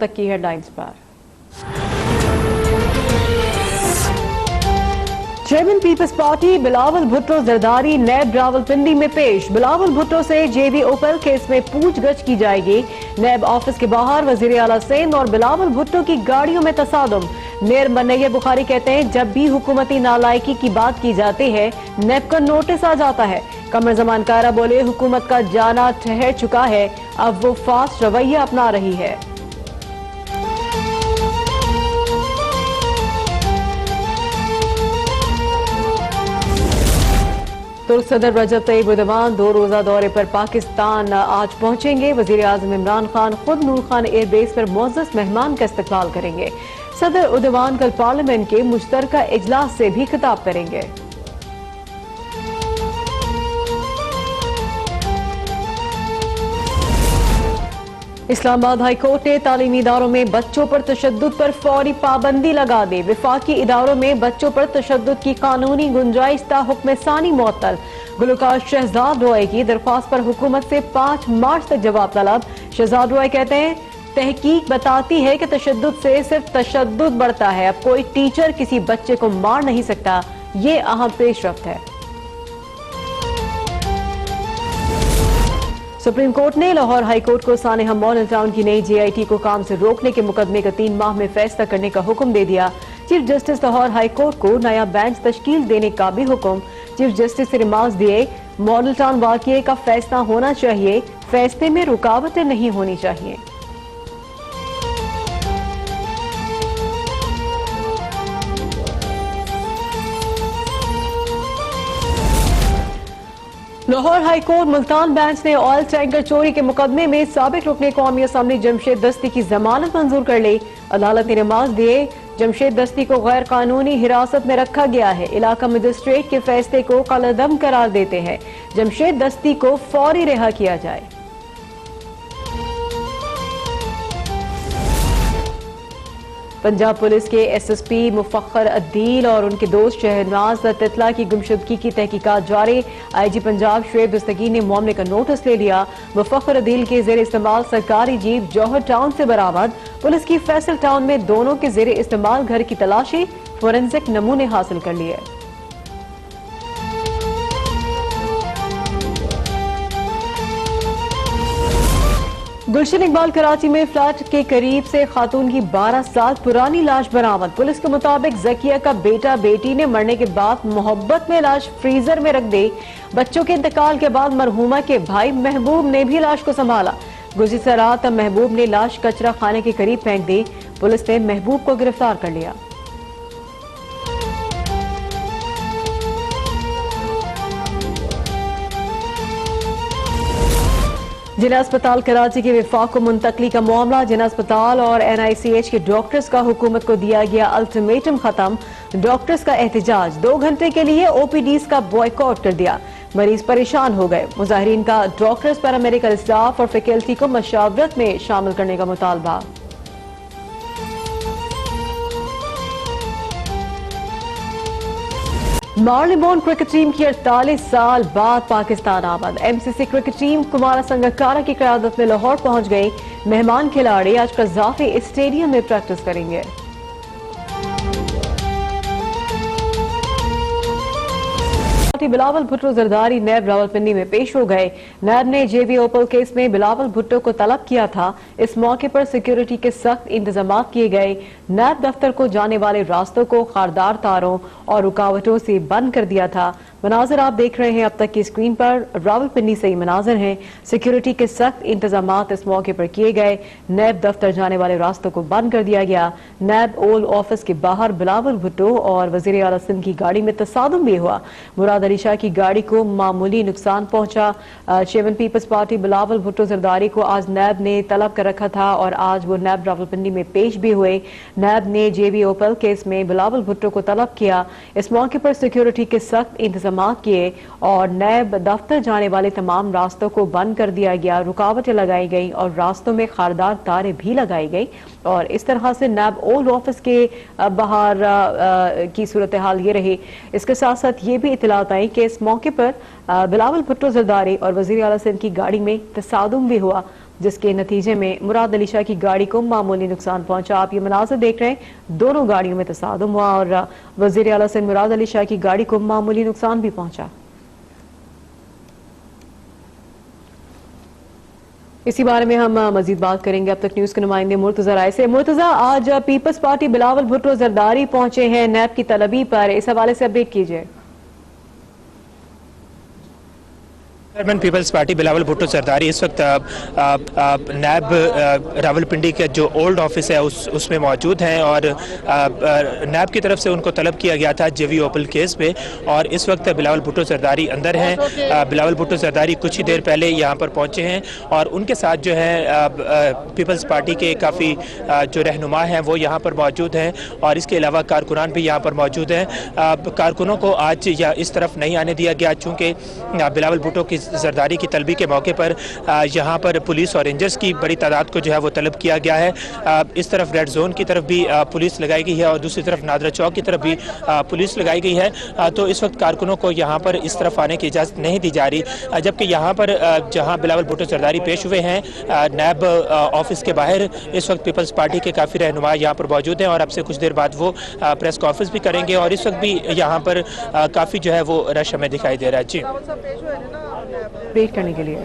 तक की हेडलाइंस पर। Chairman peoples party Bilawal Bhutto Zardari NAB Rawalpindi में पेश। बिलावल भुट्टो से जेवी ओपल केस में पूछगछ की जाएगी। नैब ऑफिस के बाहर वजीर आला सिंध और बिलावल भुट्टो की गाड़ियों में तसादुम। मेयर मनैयर बुखारी कहते हैं, जब भी हुकूमती नालायकी की बात की जाती है नैब का नोटिस आ जाता है। कमर जमान कारा बोले, हुकूमत का जाना ठहर चुका है, अब वो फास्ट रवैया अपना रही है। तुर्क सदर रजब तैयब एर्दोगान 2 रोजा दौरे पर पाकिस्तान आज पहुंचेंगे। वजीर आज़म इमरान खान खुद नूर खान एयरबेस पर मुअज़्ज़ज़ मेहमान का इस्तकबाल करेंगे। सदर एर्दोगान कल पार्लियामेंट के मुश्तरका इजलास से भी खिताब करेंगे। इस्लामाबाद हाई कोर्ट ने तालीमी इदारों में बच्चों पर तशद्दुद पर फौरी पाबंदी लगा दी। विफाकी इदारों में बच्चों पर तशद्दुद की कानूनी गुंजाइश ता हुक्म सानी मुअत्तल। गुलकार शहजाद रॉय की दरख्वास्त पर हुकूमत से 5 मार्च तक जवाब तलब। शहजाद रॉय कहते हैं, तहकीक बताती है कि तशद्दुद से सिर्फ तशद्दुद बढ़ता है। अब कोई टीचर किसी बच्चे को मार नहीं सकता, ये अहम पेशरफ्त है। सुप्रीम कोर्ट ने लाहौर हाई कोर्ट को सानेहा मॉडल टाउन की नई JIT को काम से रोकने के मुकदमे का 3 माह में फैसला करने का हुक्म दे दिया। Chief justice Lahore high court को नया बेंच तश्कील देने का भी हुक्म। चीफ जस्टिस से रिमार्क्स दिए, मॉडल टाउन वाक़ये का फैसला होना चाहिए, फैसले में रुकावटें नहीं होनी चाहिए। Lahore high court Multan bench ने ऑयल टैंकर चोरी के मुकदमे में साबिक रुकने कौमी असम्बली जमशेद दस्ती की जमानत मंजूर कर ली। अदालत ने रिमार्क्स दिए, जमशेद दस्ती को गैर कानूनी हिरासत में रखा गया है। इलाका मजिस्ट्रेट के फैसले को कलअदम करार देते हैं। जमशेद दस्ती को फौरी रिहा किया जाए। पंजाब पुलिस के SSP मुफक्खर अदील और उनके दोस्त शहनाज तितला की गुमशुदगी की तहकीकात जारी। IG पंजाब शुएब दस्तगीर ने मामले का नोटिस ले लिया। मुफक्खर अदील के जेर इस्तेमाल सरकारी जीप जौहर टाउन से बरामद। पुलिस की फैसल टाउन में दोनों के जेर इस्तेमाल घर की तलाशी, फोरेंसिक नमूने हासिल कर लिए। गुलशन इकबाल कराची में फ्लैट के करीब से खातून की 12 साल पुरानी लाश बरामद। पुलिस के मुताबिक जकिया का बेटा बेटी ने मरने के बाद मोहब्बत में लाश फ्रीजर में रख दी। बच्चों के इंतकाल के बाद मरहूमा के भाई महबूब ने भी लाश को संभाला। गुज़िश्ता रात महबूब ने लाश कचरा खाने के करीब फेंक दी। पुलिस ने महबूब को गिरफ्तार कर लिया। जिला अस्पताल कराची के विफाक को मुंतकली का मामला। जिला अस्पताल और NICH के डॉक्टर्स का हुकूमत को दिया गया अल्टीमेटम खत्म। डॉक्टर्स का एहतजाज, 2 घंटे के लिए OPDs का बॉयकॉट कर दिया। मरीज परेशान हो गए। मुजाहिरीन का डॉक्टर्स, पैरामेडिकल स्टाफ और फैकल्टी को मशावरत में शामिल करने का मुतालबा। मार्लेबोन क्रिकेट टीम की 48 साल बाद पाकिस्तान आमद। MCC cricket team Kumara Sangakkara की क़यादत में लाहौर पहुंच गई। मेहमान खिलाड़ी आज कज़ाफ़ी स्टेडियम में प्रैक्टिस करेंगे। बिलावल भुट्टो जरदारी नैब रावलपिंडी में पेश हो गए। नैब ने JV ओपल केस में बिलावल भुट्टो को तलब किया था। इस मौके पर सिक्योरिटी के सख्त इंतजाम किए गए। नैब दफ्तर को जाने वाले रास्तों को खारदार तारों और रुकावटों से बंद कर दिया था। मनाजिर आप देख रहे हैं अब तक की स्क्रीन पर। रावलपिंडी से ही मनाजिर हैं। सिक्योरिटी के सख्त इंतजाम इस मौके पर किए गए। नैब दफ्तर जाने वाले रास्तों को बंद कर दिया गया। नैब ओल्ड ऑफिस के बाहर बिलावल भुट्टो और वजीर आला सिंध की गाड़ी में तसादुम भी हुआ। मुराद अली शाह की गाड़ी को मामूली नुकसान पहुंचा। Chairman peoples party Bilawal Bhutto Zardari को आज नैब ने तलब कर रखा था और आज वो नैब रावलपिंडी में पेश भी हुए। नैब ने JV ओपल केस में बिलावल भुट्टो को तलब किया। इस मौके पर सिक्योरिटी के सख्त इंतजाम किए और नैब दफ्तर जाने वाले तमाम रास्तों को बंद कर दिया गया। रुकावटें लगाई गई और रास्तों में खारदार तारें भी लगाई गई और इस तरह से नैब ओल्ड ऑफिस के बाहर की सूरत हाल ये रही। इसके साथ साथ ये भी इतलात आई कि इस मौके पर बिलावल भुट्टो जरदारी और वजीर आला सिंध की गाड़ी में तसादुम भी हुआ। جس کے نتیجے میں مراد علی شاہ کی گاڑی کو معمولی نقصان پہنچا۔ آپ یہ مناظر دیکھ رہے ہیں، دونوں گاڑیوں میں تصادم ہوا اور وزیر اعلیٰ سندھ مراد علی شاہ کی گاڑی کو معمولی نقصان بھی پہنچا۔ اسی بارے میں ہم مزید بات کریں گے۔ اب تک نیوز کے نمائندے مرتضی رائے سے۔ مرتضی، آج پیپلز پارٹی بلاول بھٹو زرداری پہنچے ہیں نیب کی طلبی پر، اس حوالے سے اپڈیٹ کیجیے۔ چیئرمین پیپلز پارٹی بلاول بھٹو زرداری اس وقت نیب راولپنڈی کا جو اولڈ آفس ہے اس میں موجود ہیں، اور نیب کی طرف سے ان کو طلب کیا گیا تھا جے وی اوپل کیس پہ، اور اس وقت بلاول بھٹو زرداری اندر ہیں۔ بلاول بھٹو زرداری کچھ ہی دیر پہلے یہاں پر پہنچے ہیں، اور ان کے ساتھ جو ہے پیپلز پارٹی کے کافی جو رہنما ہیں وہ یہاں پر موجود ہیں، اور اس کے علاوہ کارکنان بھی یہاں پر موجود ہیں۔ کارکنوں کو آج اس طرف نہیں آنے دیا گیا، چونکہ بلاول بھٹو کی زرداری کی طلبی کے موقع پر یہاں پر پولیس اور رینجرز کی بڑی تعداد کو جو ہے وہ طلب کیا گیا ہے۔ اس طرف ریڈ زون کی طرف بھی پولیس لگائی گئی ہے، اور دوسری طرف نادرا چوک کی طرف بھی پولیس لگائی گئی ہے۔ تو اس وقت کارکنوں کو یہاں پر اس طرف آنے کی اجازت نہیں دی جا رہی، جبکہ یہاں پر جہاں بلاول بھٹو زرداری پیش ہوئے ہیں نیب آفس کے باہر، اس وقت پیپلز پارٹی کے کافی رہنما یہاں پر موجود ہیں، اور اب سے کچھ دیر بعد وہ پریس کانفرنس بھی کریں گے، اور اس وقت بھی یہاں پر کافی جو ہے وہ رش ہمیں دکھائی دے رہا ہے۔ جی ویٹ کرنے کے لیے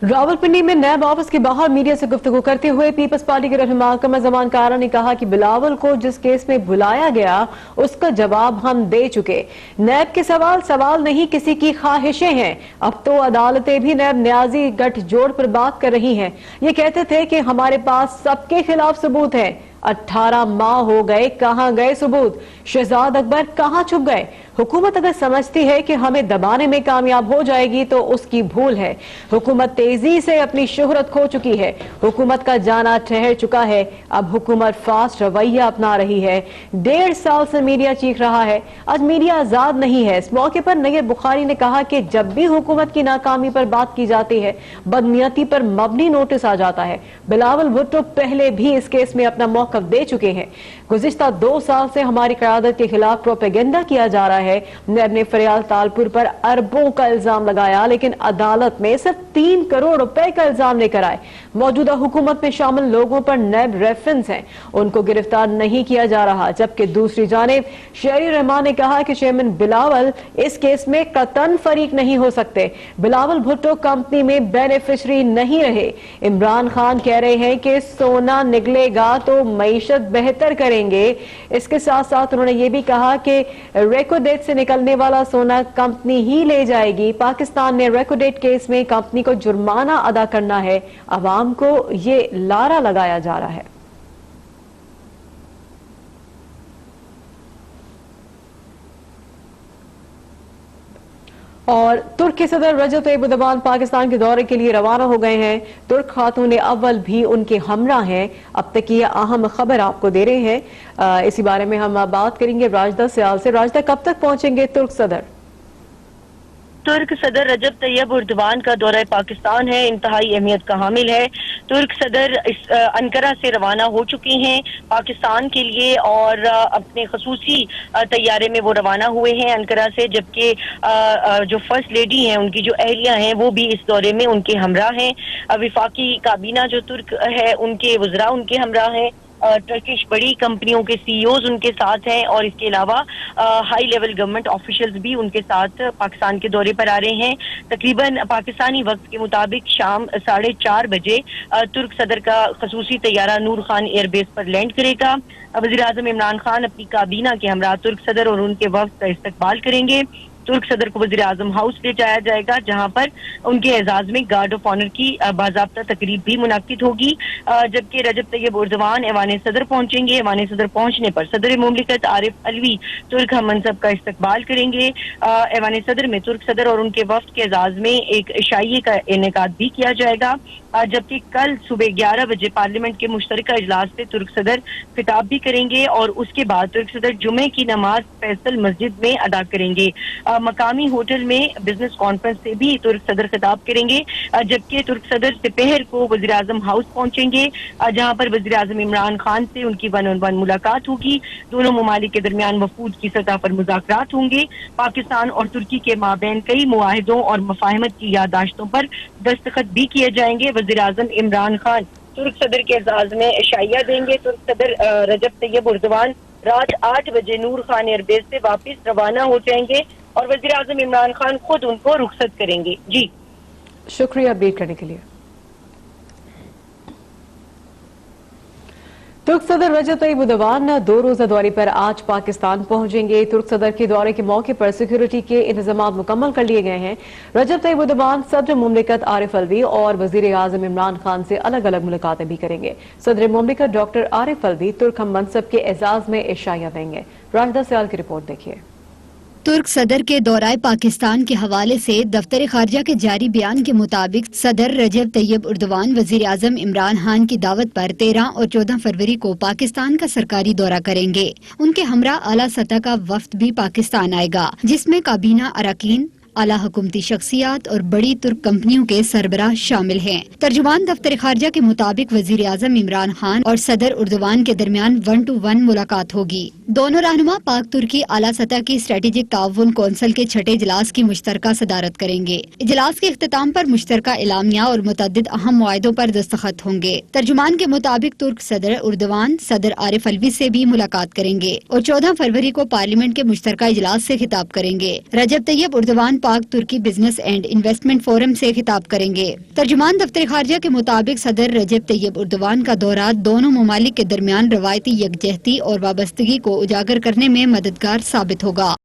راولپنڈی میں نیب آفس کے باہر میڈیا سے گفتگو کرتے ہوئے پیپلز پارٹی کے رہنما قمر زمان کارا نے کہا کہ بلاول کو جس کیس میں بلایا گیا اس کا جواب ہم دے چکے۔ نیب کے سوال نہیں، کسی کی خواہشیں ہیں۔ اب تو عدالتیں بھی نیب نیازی گٹھ جوڑ پر بات کر رہی ہیں۔ یہ کہتے تھے کہ ہمارے پاس سب کے خلاف ثبوت ہے۔ 18 ماہ ہو گئے، کہاں گئے ثبوت؟ شہزاد اکبر کہاں چھپ گئے؟ حکومت اگر سمجھتی ہے کہ ہمیں دبانے میں کامیاب ہو جائے گی تو اس کی بھول ہے۔ حکومت تیزی سے اپنی شہرت کھو چکی ہے، حکومت کا جانا ٹھہر چکا ہے، اب حکومت فاسٹ رویہ اپنا رہی ہے۔ 1.5 سال سے میڈیا چیخ رہا ہے، آج میڈیا آزاد نہیں ہے۔ اس موقع پر نیر بخاری نے کہا کہ جب بھی حکومت کی ناکامی پر بات کی جاتی ہے، بدنیتی پر مبنی نوٹس آ جاتا ہے۔ بلاول بھٹو پہلے بھی اس کیس میں اپنا موقف دے چکے ہیں۔ گزشتہ 2 سال سے ہماری قیادت کے خلاف پروپیگنڈا کیا جا رہا ہے۔ نیب نے فریال تالپور پر اربوں کا الزام لگایا، لیکن عدالت میں صرف 3 کروڑ روپے کا الزام لے کر آئے۔ موجودہ حکومت میں شامل لوگوں پر نیب ریفرنس ہیں، ان کو گرفتار نہیں کیا جا رہا، جبکہ دوسری جانب شہری رحمان نے کہا کہ چیئرمین بلاول اس کیس میں قطعاً فریق نہیں ہو سکتے۔ بلاول بھٹو کمپنی میں بینیفیشری نہیں رہے۔ عمران خان کہہ رہے ہیں کہ سونا نگلے گا تو معیشت بہتر کریں گے۔ اس کے ساتھ ساتھ انہوں نے یہ بھی کہا کہ ریکوڈیٹ سے نکلنے والا سونا کمپنی ہی لے جائے گی۔ پاکستان نے ریکوڈیٹ کیس میں کمپنی کو جرمانہ ادا کرنا ہے، عوام کو یہ لارا لگایا جا رہا ہے۔ اور ترک کے صدر رجب طیب اردوان پاکستان کے دورے کے لیے روانہ ہو گئے ہیں۔ ترک خاتون اول بھی ان کے ہمراہ ہیں۔ اب تک یہ اہم خبر آپ کو دے رہے ہیں۔ اسی بارے میں ہم بات کریں گے راجدہ سیال سے۔ راجدہ، کب تک پہنچیں گے ترک صدر؟ ترک صدر رجب طیب اردوان کا دورہ پاکستان ہے، انتہائی اہمیت کا حامل ہے۔ ترک صدر انقرہ سے روانہ ہو چکے ہیں پاکستان کے لیے، اور اپنے خصوصی طیارے میں وہ روانہ ہوئے ہیں انقرہ سے، جبکہ جو فرسٹ لیڈی ہیں، ان کی جو اہلیہ ہیں، وہ بھی اس دورے میں ان کے ہمراہ ہیں۔ وفاقی کابینہ جو ترک ہے، ان کے وزراء ان کے ہمراہ ہیں۔ ٹرکش بڑی کمپنیوں کے سی ای اوز ان کے ساتھ ہیں، اور اس کے علاوہ ہائی لیول گورنمنٹ آفیشلز بھی ان کے ساتھ پاکستان کے دورے پر آ رہے ہیں۔ تقریباً پاکستانی وقت کے مطابق شام 4:30 بجے ترک صدر کا خصوصی طیارہ نور خان ایئر بیس پر لینڈ کرے گا۔ وزیر اعظم عمران خان اپنی کابینہ کے ہمراہ ترک صدر اور ان کے وفد کا استقبال کریں گے۔ ترک صدر کو وزیر اعظم ہاؤس لے جایا جائے گا، جہاں پر ان کے اعزاز میں گارڈ آف آنر کی باضابطہ تقریب بھی منعقد ہوگی، جبکہ رجب طیب اردوان ایوان صدر پہنچیں گے۔ ایوان صدر پہنچنے پر صدر مملکت عارف علوی ترک ہم منصب کا استقبال کریں گے۔ ایوان صدر میں ترک صدر اور ان کے وفد کے اعزاز میں ایک عشائیے کا انعقاد بھی کیا جائے گا، جبکہ کل صبح 11 بجے پارلیمنٹ کے مشترکہ اجلاس سے ترک صدر خطاب بھی کریں گے، اور اس کے بعد ترک صدر جمعے کی نماز فیصل مسجد میں ادا کریں گے۔ मकामी होटल में बिजनेस कॉन्फ्रेंस से भी तुर्क सदर खिताब करेंगे, जबकि तुर्क सदर दोपहर को वज़ीर आज़म हाउस पहुंचेंगे, जहां पर वज़ीर आज़म इमरान खान से उनकी वन ऑन वन मुलाकात होगी। दोनों ममालिक के दरमियान वफूद की सतह पर मुज़ाकरात होंगे। पाकिस्तान और तुर्की के माबैन कई मुआहिदों और मफाहमत की याददाश्तों पर दस्तखत भी किए जाएंगे। वज़ीर आज़म इमरान खान तुर्क सदर के एजाज में इशाइया देंगे। तुर्क सदर रजब तैयब उर्दवान रात 8 बजे नूर खान एयरबेस से वापस रवाना हो जाएंगे और वज़ीर आज़म इमरान खान खुद उनको रुखसत करेंगे। जी शुक्रिया अपडेट करने के लिए। तुर्क सदर रजब तैयब उर्दवान 2 रोजा दौरे पर आज पाकिस्तान पहुंचेंगे। तुर्क सदर के दौरे के मौके पर सिक्योरिटी के इंतजाम मुकम्मल कर लिए गए हैं। रजब तैयब उर्दवान सदर मुमलिकत आरिफ अलवी और वजीर आजम इमरान खान से अलग अलग मुलाकातें भी करेंगे। सदर मुमलिकत डॉक्टर आरिफ अलवी तुर्क हम मनसब के एजाज में इशाया देंगे। राशिदा सयाल की रिपोर्ट देखिए। तुर्क सदर के दौराए पाकिस्तान के हवाले से दफ्तर खारजा के जारी बयान के मुताबिक सदर रजब तैयब उर्दवान वजीर आजम इमरान खान की दावत पर 13 और 14 फरवरी को पाकिस्तान का सरकारी दौरा करेंगे। उनके हमरा आला सतह का वफ्द भी पाकिस्तान आएगा, जिसमें काबीना अरकान, आला हुकूमती शख्सियात और बड़ी तुर्क कंपनियों के सरबराह शामिल हैं। तर्जुमान दफ्तर खारजा के मुताबिक वजीर आजम इमरान खान और सदर उर्दवान के दरमियान 1-to-1 मुलाकात होगी। दोनों रहनुमा पाक तुर्की आला सतह की स्ट्रेटेजिक ताउन कौंसिल के 6ठे इजलास की मुश्तरका सदारत करेंगे। इजलास के इख्तिताम पर मुश्तरका इलामिया और मुतअद्दिद अहम मुआहिदों पर दस्तखत होंगे। तर्जुमान के मुताबिक तुर्क सदर उर्दवान सदर आरिफ अलवी से भी मुलाकात करेंगे और 14 फरवरी को पार्लियामेंट के मुश्तरका इजलास से खिताब करेंगे। रजब तैयब उर्दवान पाक तुर्की बिजनेस एंड इन्वेस्टमेंट फोरम से खिताब करेंगे। तर्जुमान दफ्तर खारजा के मुताबिक सदर रजब तैयब उर्दवान का दौरा दोनों ममालिक के दरमियान रवायती यकजहती और वाबस्तगी को उजागर करने में मददगार साबित होगा।